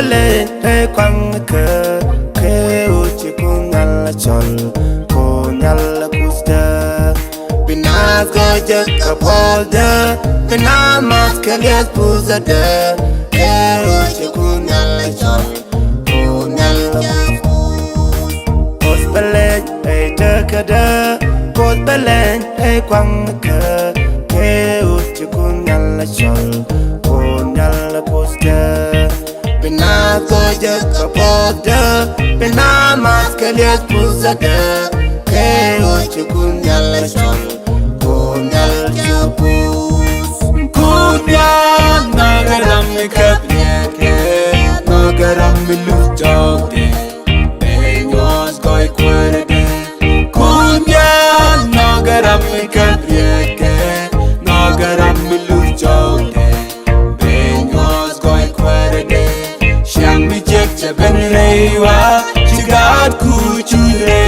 bele e kwang ke uchi kunyal chol kunyal kusta binaz goje kapolda binaz maskelias puzada ke uchi kunyal chol kunyal puz bele e takada puz bele e kwang ke uchi kunyal chol kunyal kusta binaz goje kapolda binaz maskelias puzada ke uchi kunyal chol kunyal puz kunyal nagaram kaprieke nagaram luchaude benyos koi kwerde kunyal nagaram kaprieke nagaram luchaude benyos koi kwerde shang mi jek chaben reiwa chigat kuchure